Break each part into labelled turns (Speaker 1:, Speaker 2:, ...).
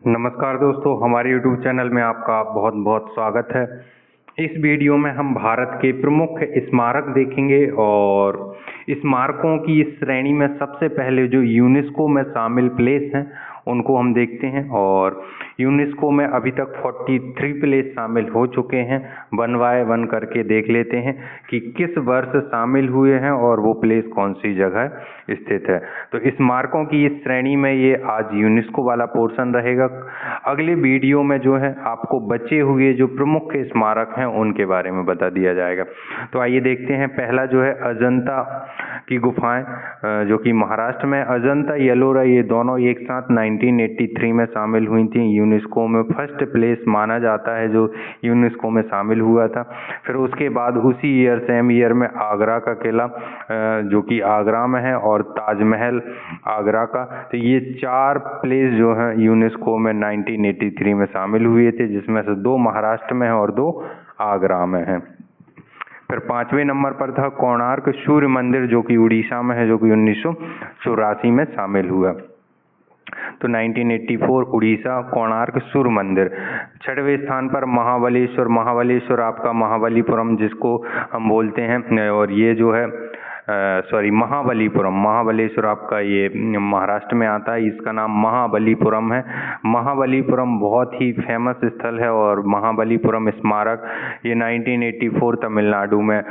Speaker 1: नमस्कार दोस्तों, हमारे YouTube चैनल में आपका बहुत बहुत स्वागत है। इस वीडियो में हम भारत के प्रमुख स्मारक देखेंगे और स्मारकों की इस श्रेणी में सबसे पहले जो यूनेस्को में शामिल प्लेस हैं उनको हम देखते हैं। और यूनेस्को में अभी तक 43 प्लेस शामिल हो चुके हैं। वन बाय वन करके देख लेते हैं कि किस वर्ष शामिल हुए हैं और वो प्लेस कौन सी जगह स्थित है। तो स्मारकों की इस श्रेणी में ये आज यूनेस्को वाला पोर्शन रहेगा। अगले वीडियो में जो है आपको बचे हुए जो प्रमुख स्मारक हैं उनके बारे में बता दिया जाएगा। तो आइए देखते हैं। पहला जो है अजंता की गुफाएं, जो कि महाराष्ट्र में। अजंता एलोरा ये दोनों एक साथ 1983 में शामिल हुई थी। यूनेस्को में फर्स्ट प्लेस माना जाता है जो यूनेस्को में शामिल हुआ था। फिर उसके बाद उसी ईयर सेम ईयर में आगरा का किला, जो कि आगरा में है, और ताजमहल आगरा का। तो ये 4 प्लेस जो हैं यूनेस्को में 1983 में शामिल हुए थे, जिसमें से 2 महाराष्ट्र में हैं और 2 आगरा में हैं। फिर 5वें नंबर पर था कोणार्क सूर्य मंदिर, जो कि उड़ीसा में है, जो कि 1984 में शामिल हुआ। तो 1984 उड़ीसा कोणार्क सूर्य मंदिर। 6वें स्थान पर महाबलेश्वर। महाबलेश्वर आपका महाबलीपुरम जिसको हम बोलते हैं, और ये जो है महाबलीपुरम, महाबलेश्वर आपका ये महाराष्ट्र में आता है। इसका नाम महाबलीपुरम है। महाबलीपुरम बहुत ही फेमस स्थल है और महाबलीपुरम स्मारक ये 1984 तमिलनाडु में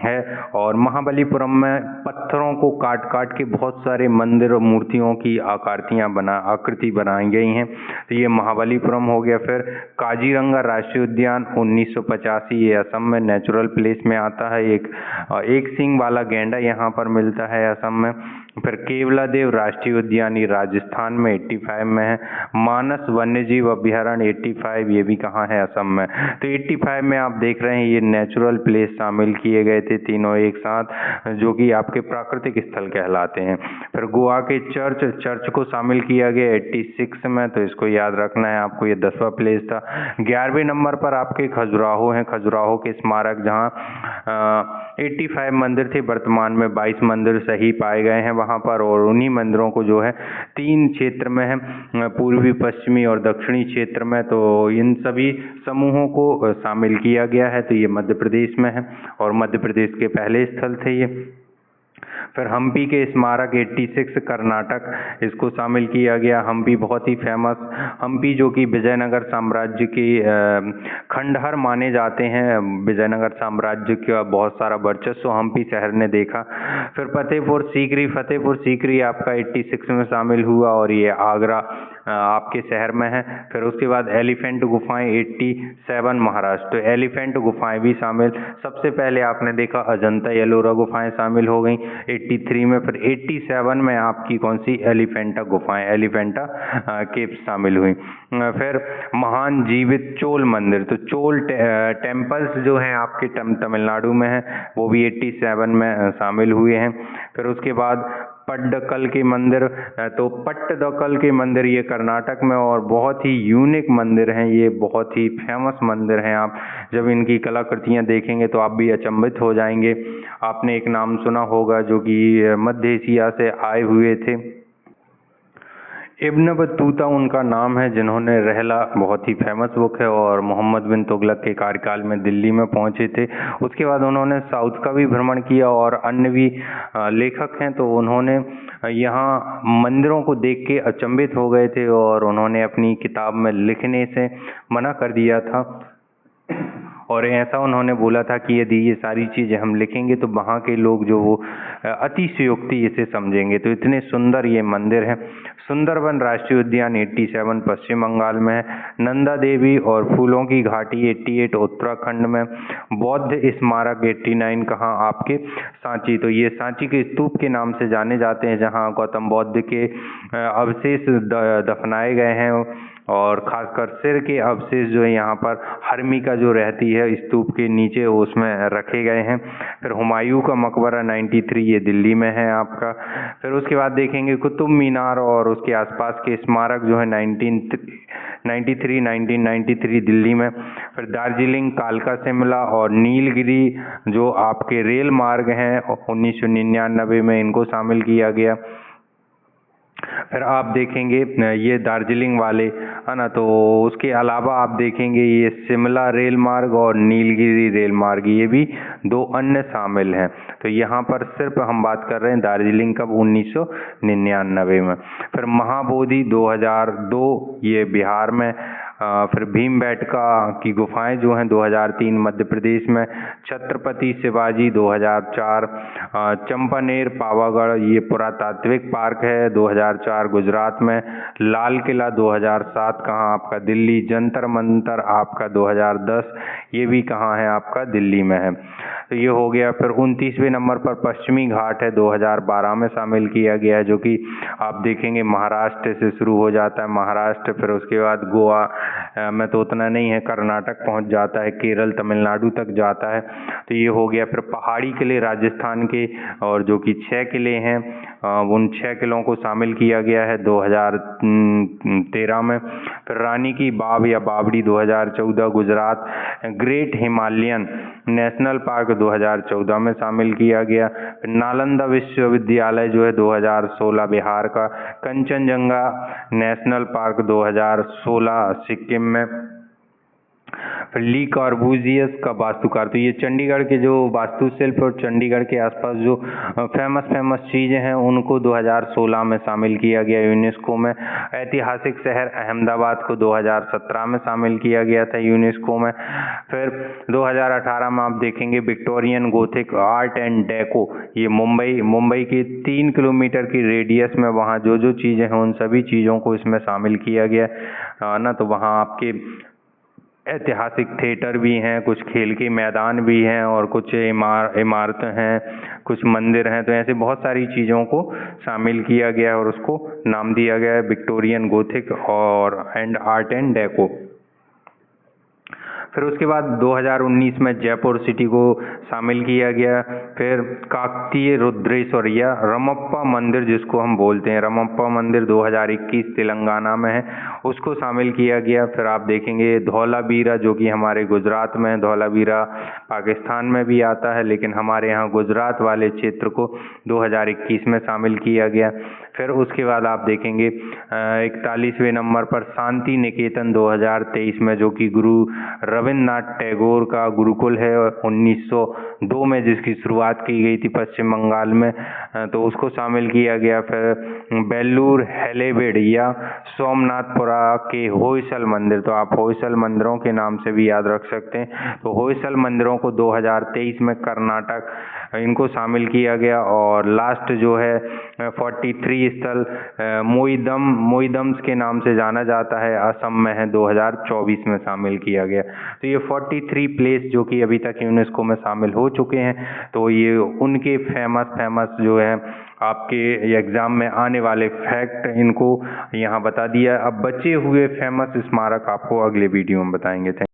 Speaker 1: है। और महाबलीपुरम में पत्थरों को काट काट के बहुत सारे मंदिर और मूर्तियों की आकृति बनाई गई हैं। तो ये महाबलीपुरम हो गया। फिर काजीरंगा राष्ट्रीय उद्यान 1985, ये असम में नेचुरल प्लेस में आता है। एक सींग वाला गैंडा यहाँ पर मिलता है असम में। फिर केवलादेव राष्ट्रीय उद्यान ये राजस्थान में 85 में है। मानस वन्यजीव अभ्यारण्य 85, ये भी कहाँ है? असम में। तो 85 में आप देख रहे हैं ये नेचुरल प्लेस शामिल किए गए थे तीनों एक साथ, जो कि आपके प्राकृतिक स्थल कहलाते हैं। फिर गोवा के चर्च को शामिल किया गया 86 में, तो इसको याद रखना है आपको, ये 10वां प्लेस था। 11वें नंबर पर आपके खजुराहो हैं। खजुराहो के स्मारक जहाँ 85 मंदिर थे, वर्तमान में 22 मंदिर सही पाए गए हैं वहाँ पर। और उन्हीं मंदिरों को जो है 3 क्षेत्र में है, पूर्वी, पश्चिमी और दक्षिणी क्षेत्र में। तो इन सभी समूहों को शामिल किया गया है। तो ये मध्य प्रदेश में है और मध्य प्रदेश के पहले स्थल थे ये। फिर हम्पी के स्मारक 86 कर्नाटक, इसको शामिल किया गया। हम्पी बहुत ही फेमस, हम्पी जो कि विजयनगर साम्राज्य के खंडहर माने जाते हैं। विजयनगर साम्राज्य का बहुत सारा वर्चस्व हम्पी शहर ने देखा। फिर फतेहपुर सीकरी आपका 86 में शामिल हुआ और ये आगरा आपके शहर में है। फिर उसके बाद एलिफेंट गुफाएं 87 महाराष्ट्र, एलिफेंट गुफाएं भी शामिल। सबसे पहले आपने देखा अजंता एलोरा गुफाएं शामिल हो गई 83 में। फिर 87 में आपकी कौन सी? एलिफेंटा गुफाएं, एलिफेंटा केव्स शामिल हुई। फिर महान जीवित चोल मंदिर, तो चोल टेम्पल्स जो हैं आपके तमिलनाडु में है, वो भी 87 में शामिल हुए हैं। फिर उसके बाद पट्टदकल के मंदिर, तो पट्टदकल के मंदिर ये कर्नाटक में, और बहुत ही यूनिक मंदिर हैं ये, बहुत ही फेमस मंदिर हैं। आप जब इनकी कलाकृतियां देखेंगे तो आप भी अचंभित हो जाएंगे। आपने एक नाम सुना होगा जो कि मध्य एशिया से आए हुए थे, इब्न बतूता उनका नाम है, जिन्होंने रहला बहुत ही फेमस बुक है और मोहम्मद बिन तुगलक के कार्यकाल में दिल्ली में पहुंचे थे। उसके बाद उन्होंने साउथ का भी भ्रमण किया और अन्य भी लेखक हैं, तो उन्होंने यहाँ मंदिरों को देख के अचंभित हो गए थे और उन्होंने अपनी किताब में लिखने से मना कर दिया था। और ऐसा उन्होंने बोला था कि यदि ये सारी चीज़ें हम लिखेंगे तो वहाँ के लोग जो वो अतिशयोक्ति इसे समझेंगे। तो इतने सुंदर ये मंदिर है। सुंदरबन राष्ट्रीय उद्यान 87 पश्चिम बंगाल में है। नंदा देवी और फूलों की घाटी 88 उत्तराखंड में। बौद्ध स्मारक 89 कहाँ? आपके सांची। तो ये सांची के स्तूप के नाम से जाने जाते हैं, जहाँ गौतम बुद्ध के अवशेष दफनाए गए हैं, और खासकर सिर के अवशेष जो है यहाँ पर हर्मिका जो रहती है स्तूप के नीचे, उसमें रखे गए हैं। फिर हुमायूं का मकबरा 93, ये दिल्ली में है आपका। फिर उसके बाद देखेंगे कुतुब मीनार और उसके आसपास के स्मारक जो है 1993 दिल्ली में। फिर दार्जिलिंग, कालका शिमला और नीलगिरी जो आपके रेल मार्ग हैं 1999 में इनको शामिल किया गया। फिर आप देखेंगे ये दार्जिलिंग वाले, है ना, तो उसके अलावा आप देखेंगे ये शिमला रेल मार्ग और नीलगिरी रेल मार्ग, ये भी दो अन्य शामिल हैं। तो यहाँ पर सिर्फ हम बात कर रहे हैं दार्जिलिंग कब 1999 में। फिर महाबोधि 2002 ये बिहार में। फिर भीमबेटका की गुफाएं जो हैं 2003 मध्य प्रदेश में। छत्रपति शिवाजी 2004। चंपानेर पावागढ़ ये पुरातात्विक पार्क है 2004 गुजरात में। लाल किला 2007 कहाँ आपका दिल्ली। जंतर मंतर आपका 2010 ये भी कहाँ है आपका दिल्ली में है। तो ये हो गया। फिर 29वें नंबर पर पश्चिमी घाट है 2012 में शामिल किया गया है, जो कि आप देखेंगे महाराष्ट्र से शुरू हो जाता है, महाराष्ट्र फिर उसके बाद गोवा में तो उतना नहीं है, कर्नाटक पहुंच जाता है, केरल तमिलनाडु तक जाता है। तो ये हो गया। फिर पहाड़ी किले राजस्थान के, और जो कि 6 किले हैं, उन 6 किलों को शामिल किया गया है 2013 में। फिर रानी की बाव या बावड़ी 2014 Gujarat. Great Himalayan national park 2014 में शामिल किया गया। फिर नालंदा विश्वविद्यालय जो है 2016 बिहार का। कंचनजंगा नेशनल पार्क 2016 सिक्किम में। फिर ली कॉर्बूजियस का वास्तुकार, तो ये चंडीगढ़ के जो वास्तुशिल्प और चंडीगढ़ के आसपास जो फेमस चीज़ें हैं उनको 2016 में शामिल किया गया यूनेस्को में। ऐतिहासिक शहर अहमदाबाद को 2017 में शामिल किया गया था यूनेस्को में। फिर 2018 में आप देखेंगे Victorian Gothic art and deco, ये मुंबई के 3 किलोमीटर की रेडियस में वहाँ जो जो चीज़ें हैं उन सभी चीज़ों को इसमें शामिल किया गया ना। तो वहाँ आपके ऐतिहासिक थिएटर भी हैं, कुछ खेल के मैदान भी हैं, और कुछ इमारतें हैं, कुछ मंदिर हैं। तो ऐसे बहुत सारी चीज़ों को शामिल किया गया है और उसको नाम दिया गया है विक्टोरियन गोथिक और आर्ट एंड डेको। फिर उसके बाद 2019 में जयपुर सिटी को शामिल किया गया। फिर काकतीय रुद्रेश्वर या रमप्पा मंदिर जिसको हम बोलते हैं, रमप्पा मंदिर 2021 तेलंगाना में है, उसको शामिल किया गया। फिर आप देखेंगे धौलावीरा जो कि हमारे गुजरात में है, धौलावीरा पाकिस्तान में भी आता है लेकिन हमारे यहाँ गुजरात वाले क्षेत्र को 2021 में शामिल किया गया। फिर उसके बाद आप देखेंगे 41वें नंबर पर शांति निकेतन 2023 में, जो कि गुरु रविन्द्रनाथ टैगोर का गुरुकुल है, 1902 में जिसकी शुरुआत की गई थी पश्चिम बंगाल में, तो उसको शामिल किया गया। फिर बेल्लूर हेलेबेड या सोमनाथपुरा के होयसल मंदिर, तो आप होयसल मंदिरों के नाम से भी याद रख सकते हैं। तो होयसल मंदिरों को 2023 में कर्नाटक इनको शामिल किया गया। और लास्ट जो है 43 स्थल मोइदम्स के नाम से जाना जाता है, असम में है, 2024 में शामिल किया गया। तो ये 43 प्लेस जो कि अभी तक यूनेस्को में शामिल हो चुके हैं, तो ये उनके फेमस जो है आपके एग्ज़ाम में आने वाले फैक्ट इनको यहाँ बता दिया। अब बचे हुए फेमस स्मारक आपको अगले वीडियो में बताएंगे।